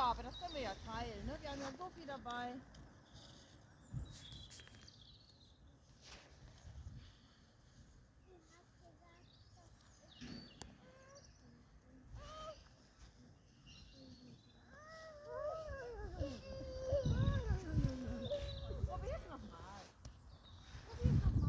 aber das können wir ja teilen, ne? Wir haben ja so viel dabei. Probier's nochmal. Probier's nochmal.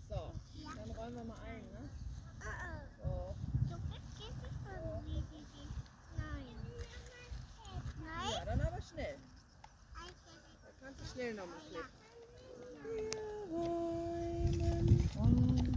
So, dann räumen wir mal ein, ne? So. Ja, dann aber schnell. Da kannst du schnell nochmal klicken. Wir räumen ein.